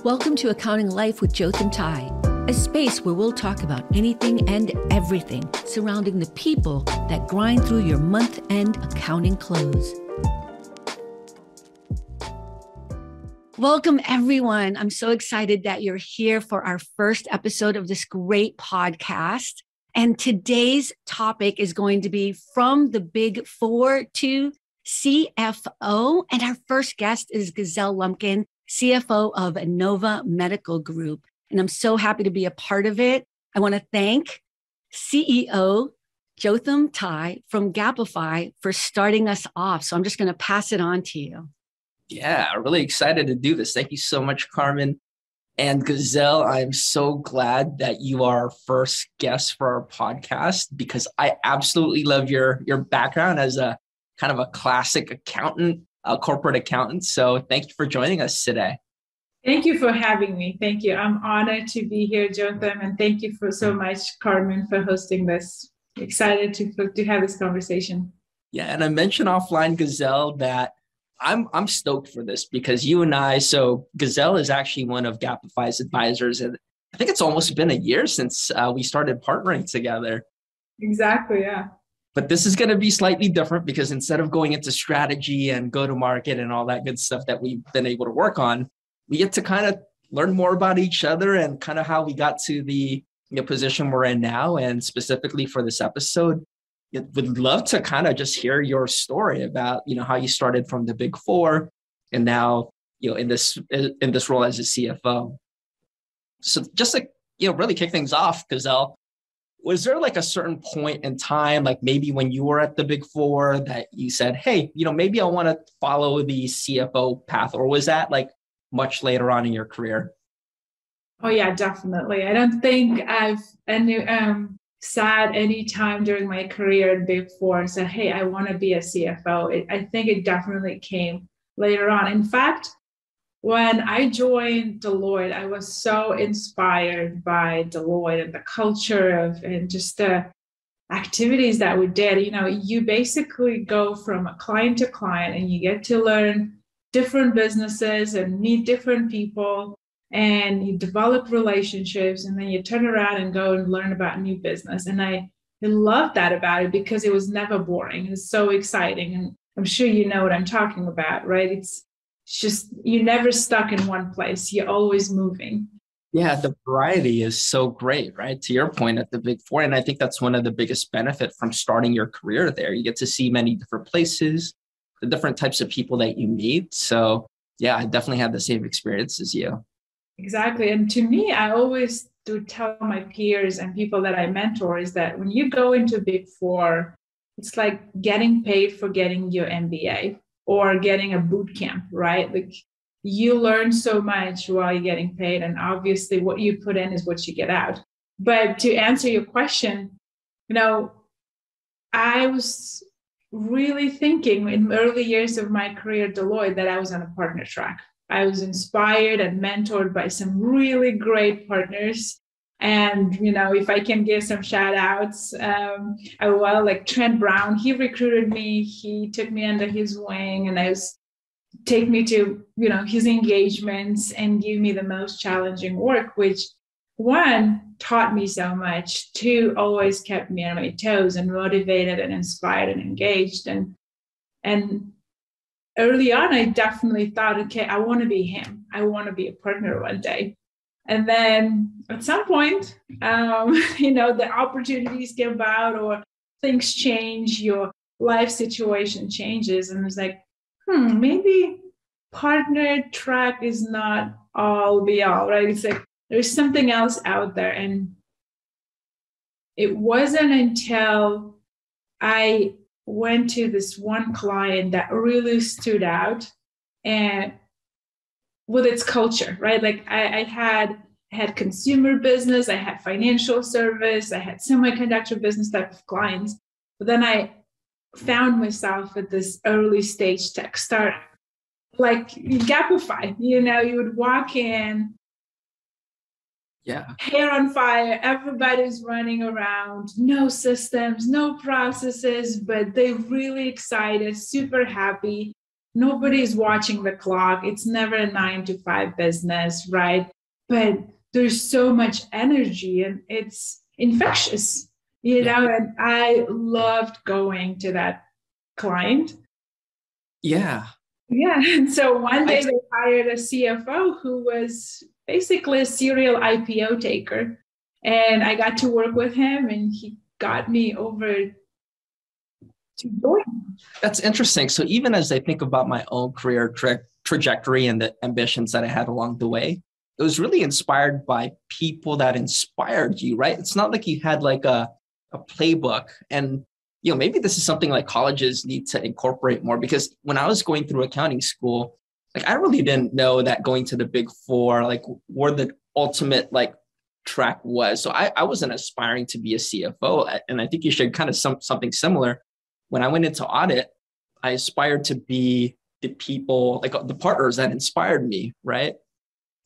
Welcome to Accounting Life with Jotham Ty, a space where we'll talk about anything and everything surrounding the people that grind through your month-end accounting close. Welcome, everyone. I'm so excited that you're here for our first episode of this great podcast. And today's topic is going to be from the Big Four to CFO. And our first guest is Guzel Lumpkin, CFO of Innova Medical Group. And I'm so happy to be a part of it. I want to thank CEO Jotham Ty from Gappify for starting us off. So I'm just going to pass it on to you. Yeah, I'm really excited to do this. Thank you so much, Carmen. And Guzel, I'm so glad that you are our first guest for our podcast because I absolutely love your background as a kind of a classic accountant, a corporate accountant. So thank you for joining us today. Thank you for having me. Thank you. I'm honored to be here, Jotham, and thank you for so much, Carmen, for hosting this. Excited to have this conversation. Yeah, and I mentioned offline, Guzel, that I'm stoked for this because you and I, so Guzel is actually one of Gappify's advisors, and I think it's almost been a year since we started partnering together. Exactly, yeah. But this is going to be slightly different because instead of going into strategy and go-to-market and all that good stuff that we've been able to work on, we get to kind of learn more about each other and kind of how we got to the position we're in now. And specifically for this episode, would love to kind of just hear your story about, how you started from the Big Four and now, in this role as a CFO. So just to, really kick things off, Guzel, was there like a certain point in time, like maybe when you were at the Big Four that you said, hey, maybe I want to follow the CFO path, or was that like much later on in your career? Oh yeah, definitely. I don't think I've sat any time during my career at Big Four and said, hey, I want to be a CFO. I think it definitely came later on. In fact, when I joined Deloitte, I was so inspired by Deloitte and the culture and just the activities that we did. You basically go from a client to client and you get to learn different businesses and meet different people and you develop relationships and then you turn around and go and learn about new business. And I love that about it because it was never boring. It's so exciting. And I'm sure you know what I'm talking about, right? It's just, you're never stuck in one place. You're always moving. Yeah, the variety is so great, right? To your point at the Big Four. And I think that's one of the biggest benefits from starting your career there. You get to see many different places, the different types of people that you meet. So yeah, I definitely had the same experience as you. Exactly. And to me, I always do tell my peers and people that I mentor is that when you go into Big Four, it's like getting paid for getting your MBA or getting a boot camp, right? Like you learn so much while you're getting paid. And obviously what you put in is what you get out. But to answer your question, I was really thinking in early years of my career at Deloitte that I was on a partner track. I was inspired and mentored by some really great partners. And, if I can give some shout outs, like Trent Brown, he recruited me, he took me under his wing and take me to, his engagements and give me the most challenging work, which one taught me so much, two always kept me on my toes and motivated and inspired and engaged. And early on, I definitely thought, okay, I want to be him. I want to be a partner one day. And then at some point, the opportunities come about or things change, your life situation changes. And it's like, maybe partner track is not all be all, right? It's like there's something else out there. And it wasn't until I went to this one client that really stood out and with its culture, right? Like I had consumer business, I had financial service, I had semiconductor business type of clients. But then I found myself at this early stage tech startup, like Gappify. You would walk in, hair on fire, everybody's running around, no systems, no processes, but they're really excited, super happy. nobody's watching the clock. It's never a 9 to 5 business, right? But there's so much energy and it's infectious, know, and I loved going to that client. Yeah. Yeah. And so one day they hired a CFO who was basically a serial IPO taker. And I got to work with him and he got me over to join. That's interesting. So even as I think about my own career trajectory and the ambitions that I had along the way, it was really inspired by people that inspired you, right? It's not like you had like a playbook. And, maybe this is something like colleges need to incorporate more, because when I was going through accounting school, like I really didn't know that going to the Big Four, like where the ultimate like track was. So I wasn't aspiring to be a CFO. And I think you shared kind of something similar. When I went into audit, I aspired to be the people, like the partners that inspired me, right?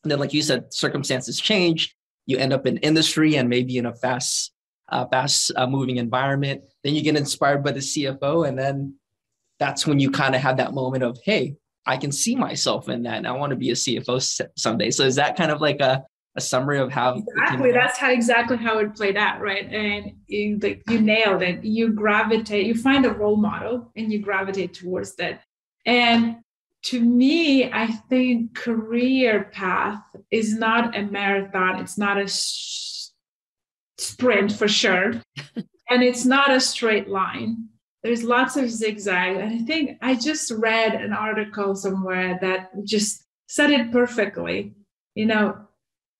And then, like you said, circumstances change. You end up in industry and maybe in a fast moving environment. Then you get inspired by the CFO. And then that's when you kind of have that moment of, hey, I can see myself in that and I want to be a CFO someday. So is that kind of like a summary of how? Exactly. That's exactly how it played out, right? And you nailed it. You find a role model and you gravitate towards that. And to me, I think career path is not a marathon. It's not a sprint for sure. And it's not a straight line. There's lots of zigzag. And I think I just read an article somewhere that just said it perfectly.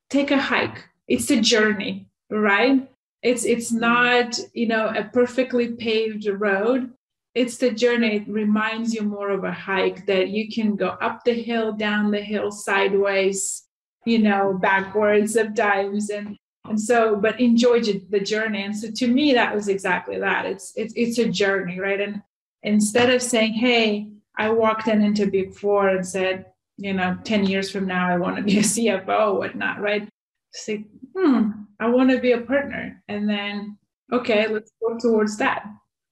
Take a hike. It's a journey, right? It's not, a perfectly paved road. It's the journey. It reminds you more of a hike that you can go up the hill, down the hill, sideways, backwards sometimes. And so, but enjoy the journey. And so to me, that was exactly that. It's a journey, right? And instead of saying, hey, I walked into Big Four and said, 10 years from now, I want to be a CFO, whatnot, right? Say, I want to be a partner. And then, okay, let's go towards that.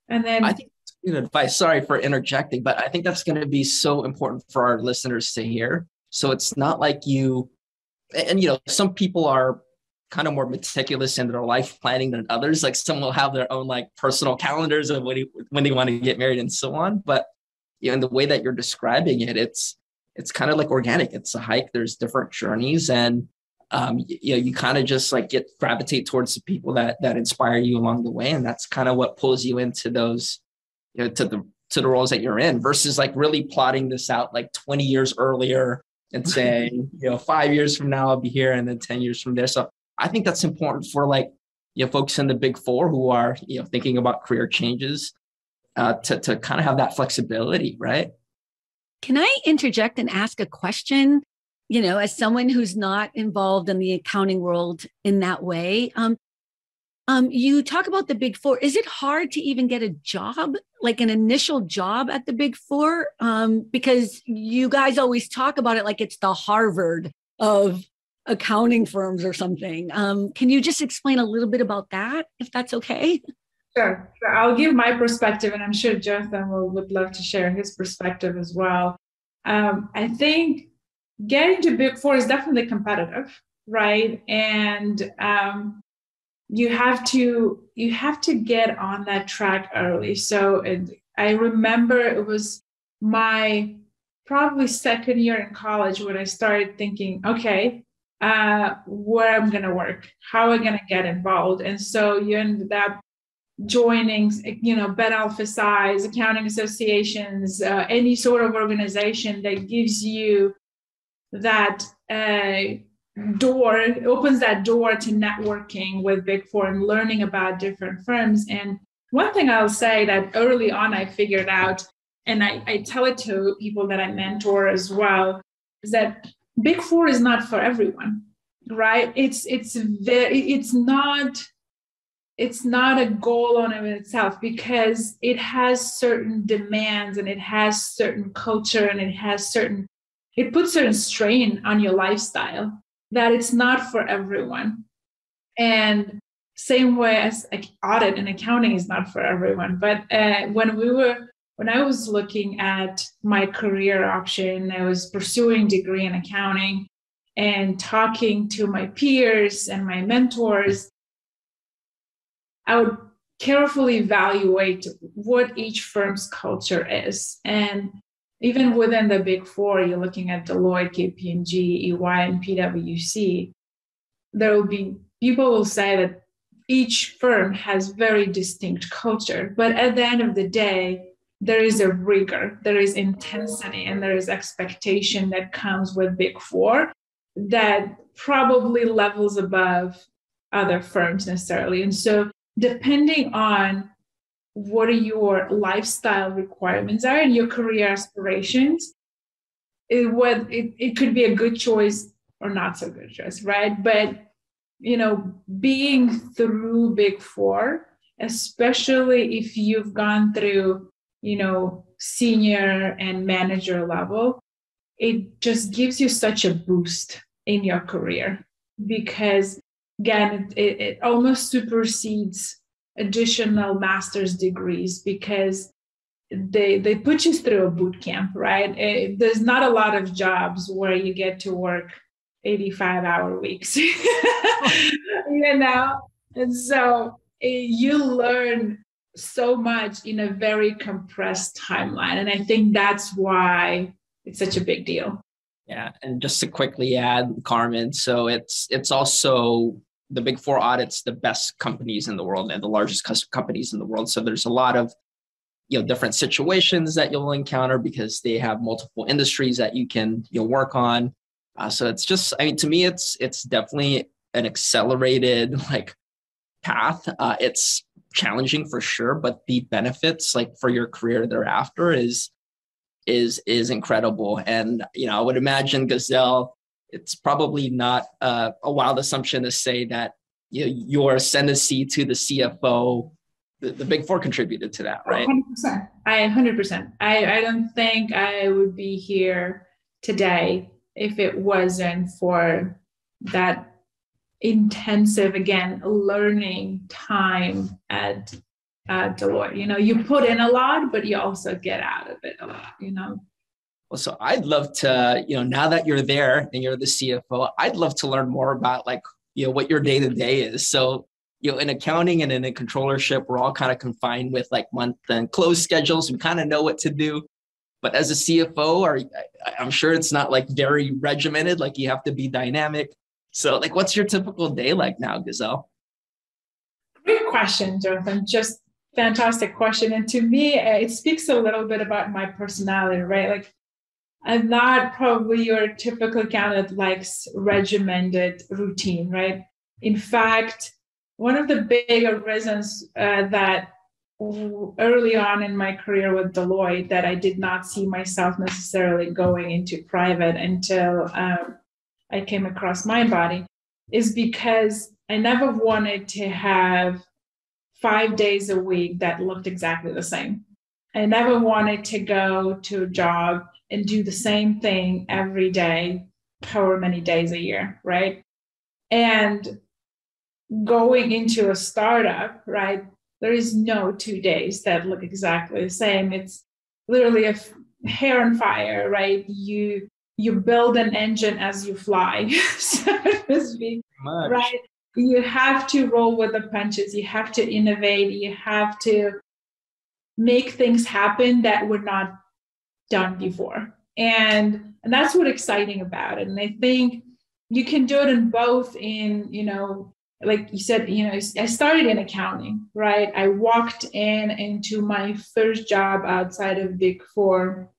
And then I think advice, sorry for interjecting, but I think that's going to be so important for our listeners to hear. So it's not like some people are kind of more meticulous in their life planning than others. Like some will have their own like personal calendars of when they want to get married and so on. But in the way that you're describing it, it's kind of like organic. It's a hike. There's different journeys, and you kind of just like gravitate towards the people that inspire you along the way, and that's kind of what pulls you into those, to the roles that you're in. Versus like really plotting this out like 20 years earlier and saying, 5 years from now I'll be here, and then 10 years from there. So I think that's important for like folks in the Big Four who are thinking about career changes, to kind of have that flexibility, right? Can I interject and ask a question? As someone who's not involved in the accounting world in that way, you talk about the Big Four. Is it hard to even get a job, like an initial job at the Big Four? Because you guys always talk about it like it's the Harvard of accounting firms or something. Can you just explain a little bit about that, if that's okay? Sure. I'll give my perspective, and I'm sure Jotham would love to share his perspective as well. I think getting to Big Four is definitely competitive, right? And you have to get on that track early. So I remember it was my probably second year in college when I started thinking, okay, where I'm going to work, how am I going to get involved? And so you ended up joining, Ben Alpha Size, accounting associations, any sort of organization that gives you that opens that door to networking with Big Four and learning about different firms. And one thing I'll say that early on I figured out, and I tell it to people that I mentor as well, is that Big Four is not for everyone, right? It's not a goal on itself, because it has certain demands and it has certain culture and it puts certain strain on your lifestyle that it's not for everyone. And same way as like audit and accounting is not for everyone. But when we were when I was looking at my career option, I was pursuing degree in accounting and talking to my peers and my mentors, I would carefully evaluate what each firm's culture is. And even within the big four, you're looking at Deloitte, KPMG, EY, and PwC, there will be, people will say that each firm has very distinct culture. But at the end of the day, there is a rigor, there is intensity, and there is expectation that comes with big four that probably levels above other firms necessarily. And so depending on what your lifestyle requirements are and your career aspirations, it could be a good choice or not so good choice, right? But, being through big four, especially if you've gone through, senior and manager level, it just gives you such a boost in your career because, again, it almost supersedes additional master's degrees because they put you through a boot camp, right? There's not a lot of jobs where you get to work 85-hour weeks, And so you learn so much in a very compressed timeline. And I think that's why it's such a big deal. Yeah. And just to quickly add, Carmen, so it's also the big four audits, the best companies in the world and the largest companies in the world. So there's a lot of, different situations that you'll encounter because they have multiple industries that you can, work on. So it's just, to me, it's definitely an accelerated path. It's challenging for sure, but the benefits for your career thereafter is incredible. And, I would imagine, Guzel, it's probably not a wild assumption to say that your ascendancy to the CFO, the big four contributed to that, right? 100%. 100%. I don't think I would be here today if it wasn't for that intensive, again, learning time at Deloitte. You put in a lot, but you also get out of it a lot, Well, so I'd love to, now that you're there and you're the CFO, I'd love to learn more about what your day-to-day is. So, in accounting and in a controllership, we're all kind of confined with month and close schedules. We kind of know what to do. But as a CFO, I'm sure it's not very regimented, you have to be dynamic. So what's your typical day like now, Guzel? Great question, Jotham. Just fantastic question. And to me, it speaks a little bit about my personality, right? I'm not probably your typical accountant that likes regimented routine, right? In fact, one of the bigger reasons that early on in my career with Deloitte that I did not see myself necessarily going into private until I came across MindBody is because I never wanted to have 5 days a week that looked exactly the same. I never wanted to go to a job and do the same thing every day, however many days a year, right? And going into a startup, right, there is no 2 days that look exactly the same. It's literally a hair on fire, right? You build an engine as you fly, so to speak, right? You have to roll with the punches. You have to innovate. You have to make things happen that were not done before. And that's what's exciting about it. And I think you can do it in both like you said, I started in accounting, right? I walked into my first job outside of Big Four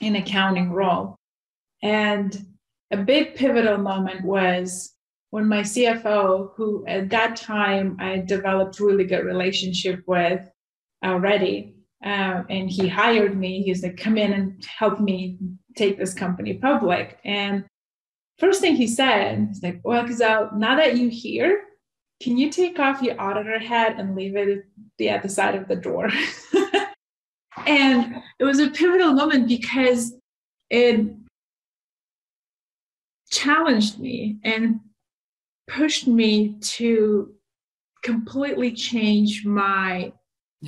in accounting role. And a big pivotal moment was when my CFO, who at that time I developed really good relationship with already, and he hired me. He's like, come in and help me take this company public. And first thing he said, he's like, well, Guzel, now that you're here, can you take off your auditor hat and leave it at the side of the door? And it was a pivotal moment because it challenged me and pushed me to completely change my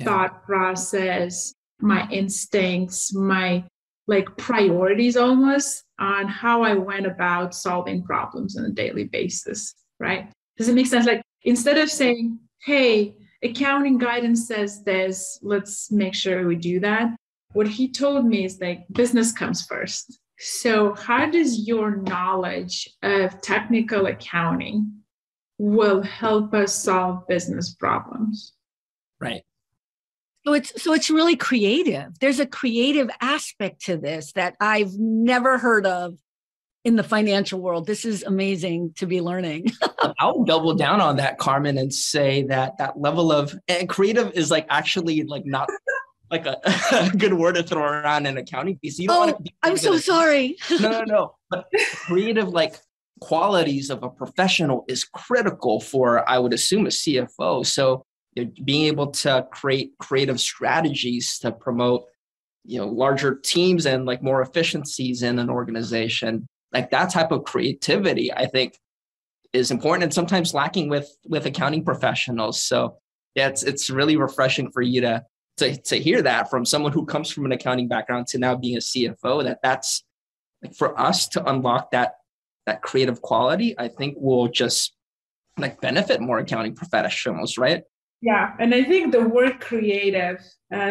thought process my instincts, my like priorities almost on how I went about solving problems on a daily basis, right? Does it make sense? Like instead of saying, hey, accounting guidance says this, let's make sure we do that. What he told me is like business comes first. So how does your knowledge of technical accounting will help us solve business problems? Right. So it's really creative. There's a creative aspect to this that I've never heard of in the financial world. This is amazing to be learning. I'll double down on that, Carmen, and say that level of and creative is like actually like not like a good word to throw around in accounting piece. You don't want to be I'm so sorry. No. But creative like qualities of a professional is critical for, I would assume, a CFO. So being able to create creative strategies to promote, larger teams and like more efficiencies in an organization, like that type of creativity, I think, is important and sometimes lacking with accounting professionals. So yeah, it's really refreshing for you to hear that from someone who comes from an accounting background to now being a CFO. That's like for us to unlock that creative quality, I think will just like benefit more accounting professionals, right? Yeah, and I think the word creative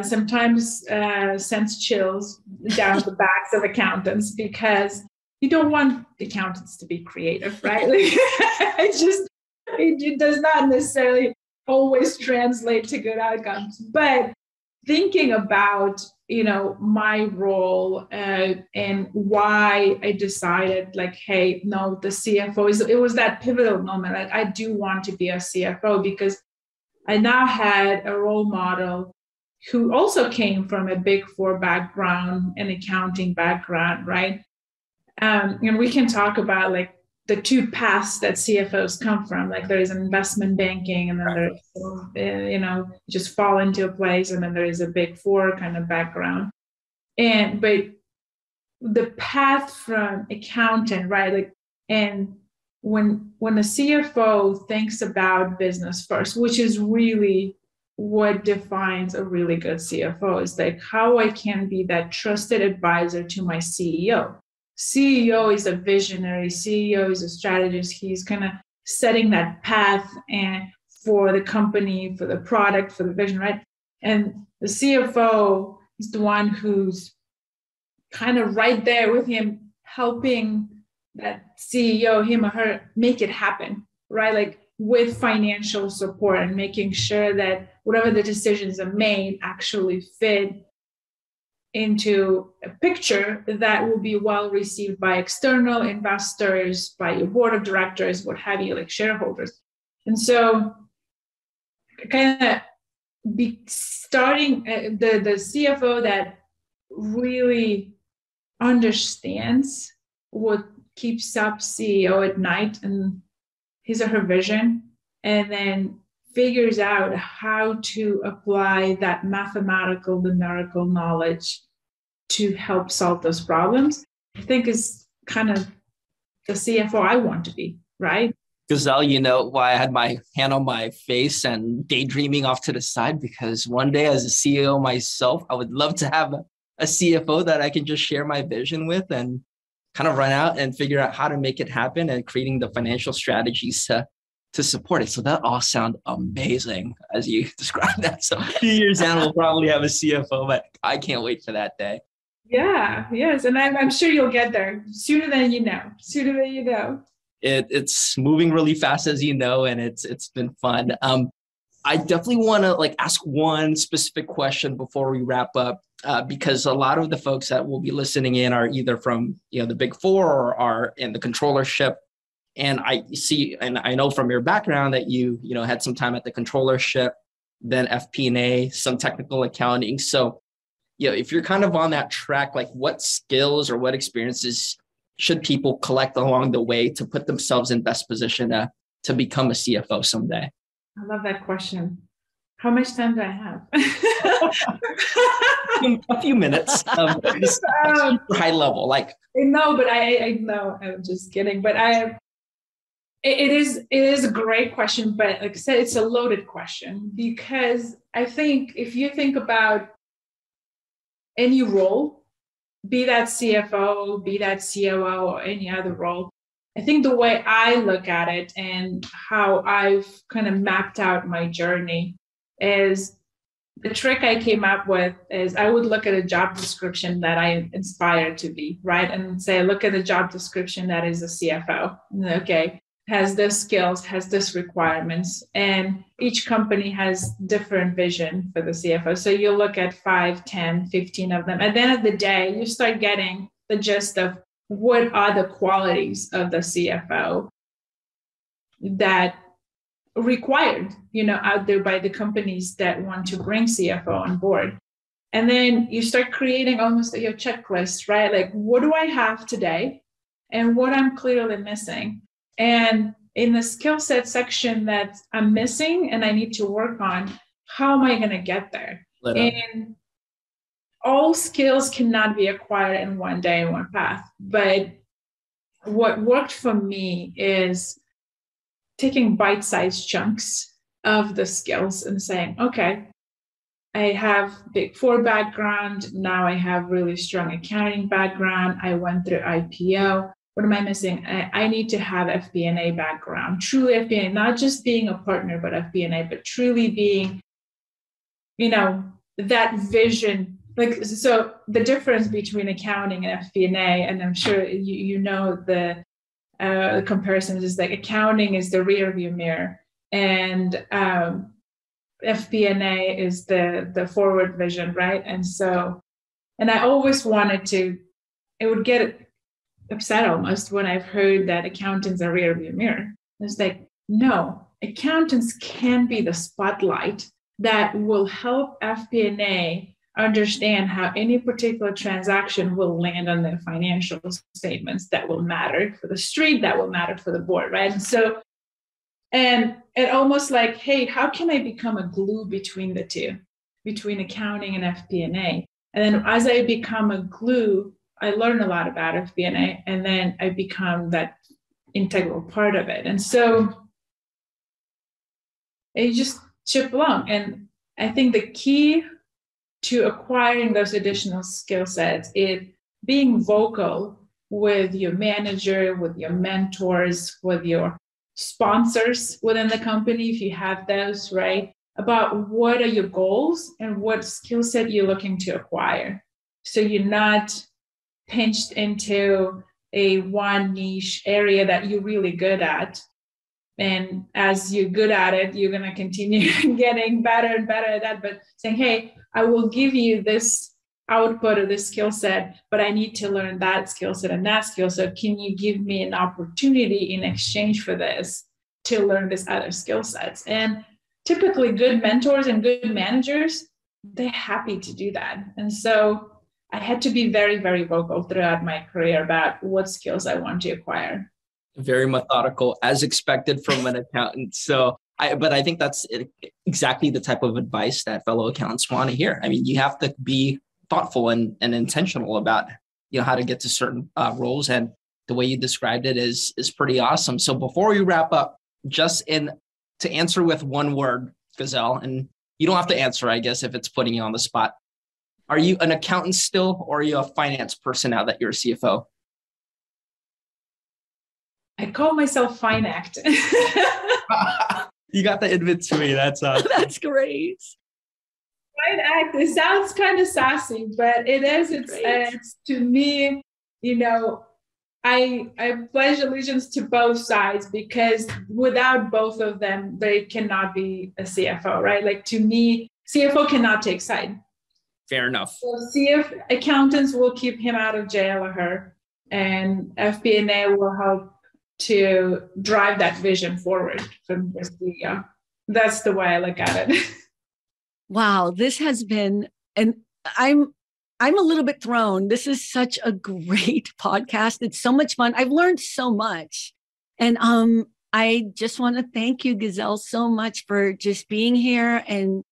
sometimes sends chills down the backs of accountants because you don't want accountants to be creative, right? Like, it does not necessarily always translate to good outcomes. But thinking about, my role and why I decided like, hey, no, the CFO it was that pivotal moment. Like, I do want to be a CFO because I now had a role model who also came from a Big Four background, an accounting background, right? And we can talk about like the two paths that CFOs come from. Like there's investment banking, and then there's, just fall into a place, and then there is a Big Four kind of background. But the path from accountant, right? Like, and when a CFO thinks about business first, which is really what defines a really good CFO, is like how I can be that trusted advisor to my CEO. CEO is a visionary, CEO is a strategist. He's kind of setting that path and for the company, for the product, for the vision, right? And the CFO is the one who's kind of right there with him, helping that CEO, him or her, make it happen, right? Like with financial support and making sure that whatever the decisions are made actually fit into a picture that will be well received by external investors, by your board of directors, what have you, like shareholders. And so kind of be starting the CFO that really understands what keeps up CEO at night and his or her vision, and then figures out how to apply that mathematical, numerical knowledge to help solve those problems, I think is kind of the CFO I want to be, right? Guzel, you know why I had my hand on my face and daydreaming off to the side? Because one day as a CEO myself, I would love to have a CFO that I can just share my vision with and kind of run out and figure out how to make it happen and creating the financial strategies to support it. So that all sounds amazing as you described that. So a few years down, we'll probably have a CFO, but I can't wait for that day. Yeah, yes. And I'm sure you'll get there sooner than you know. It's moving really fast, as you know, and it's been fun. I definitely want to ask one specific question before we wrap up, because a lot of the folks that will be listening in are either from the Big Four or are in the controllership. And I see, and I know from your background that you had some time at the controllership, then FP&A, some technical accounting. So, if you're kind of on that track, like what skills or what experiences should people collect along the way to put themselves in best position to become a CFO someday? I love that question. How much time do I have? A few minutes. High level, No, but I know. I'm just kidding. But it is a great question. But like I said, it's a loaded question because I think if you think about any role, be that CFO, be that COO, or any other role, I think the way I look at it and how I've kind of mapped out my journey is the trick I came up with is I would look at a job description that I inspire to be, right? And say, look at the job description that is a CFO. Okay, has this skills, has this requirements. And each company has different vision for the CFO. So you look at 5, 10, 15 of them. At the end of the day, you start getting the gist of what are the qualities of the CFO that required, out there by the companies that want to bring CFO on board. And then you start creating almost your checklist, right? Like, what do I have today and what I'm clearly missing? And in the skill set section that I'm missing and I need to work on, how am I going to get there? And all skills cannot be acquired in one day in one path. But what worked for me is taking bite-sized chunks of the skills and saying, okay, I have Big Four background. Now I have really strong accounting background. I went through IPO. What am I missing? I need to have FP&A background, truly FP&A, not just being a partner, but FP&A, but truly being, that vision. Like, so the difference between accounting and FP&A, and I'm sure the comparisons is like accounting is the rear view mirror and FP&A is the forward vision, right? And I always it would get upset almost when I've heard that accountants are rear view mirror. It's like, no, accountants can be the spotlight that will help FP&A understand how any particular transaction will land on their financial statements that will matter for the street, that will matter for the board, right? And it almost like, hey, how can I become a glue between the two, between accounting and FP&A? And then as I become a glue, I learn a lot about FP&A, and then I become that integral part of it. And so you just chip along. And I think the key to acquiring those additional skill sets is being vocal with your manager, with your mentors, with your sponsors within the company, if you have those, right? About what are your goals and what skill set you're looking to acquire. So you're not pinched into a one niche area that you're really good at. And as you're good at it, you're going to continue getting better and better at that. But saying, hey, I will give you this output of this skill set, but I need to learn that skill set and that skill set. Can you give me an opportunity in exchange for this to learn this other skill sets? And typically good mentors and good managers, they're happy to do that. And so I had to be very, very vocal throughout my career about what skills I want to acquire. Very methodical, as expected from an accountant. But I think that's exactly the type of advice that fellow accountants want to hear. I mean, you have to be thoughtful and intentional about how to get to certain roles, and the way you described it is pretty awesome. So before we wrap up, to answer with one word, Guzel, and you don't have to answer, I guess, if it's putting you on the spot. Are you an accountant still, or are you a finance person now that you're a CFO? I call myself fine act. You got the in between. That's That's great. Fine act. It sounds kind of sassy, but it is. It's to me, I pledge allegiance to both sides, because without both of them, they cannot be a CFO, right? Like, to me, CFO cannot take side. Fair enough. So accountants will keep him out of jail or her, and FP&A will help to drive that vision forward from the CEO. That's the way I look at it. Wow, this has been, and I'm a little bit thrown. This is such a great podcast. It's so much fun. I've learned so much. And I just want to thank you, Guzel, so much for just being here. And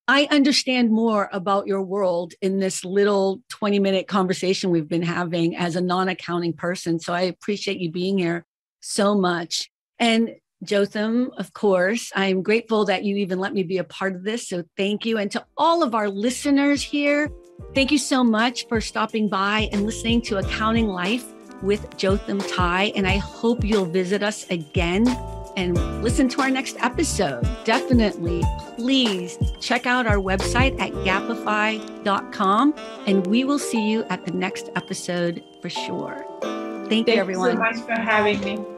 I understand more about your world in this little 20-minute conversation we've been having as a non-accounting person. So I appreciate you being here so much. And Jotham, of course, I'm grateful that you even let me be a part of this. So thank you. And to all of our listeners here, Thank you so much for stopping by and listening to Accounting Life with Jotham Ty. And I hope you'll visit us again and listen to our next episode. Definitely, please check out our website at gappify.com, and we will see you at the next episode for sure. Thank you, everyone. Thanks so much for having me.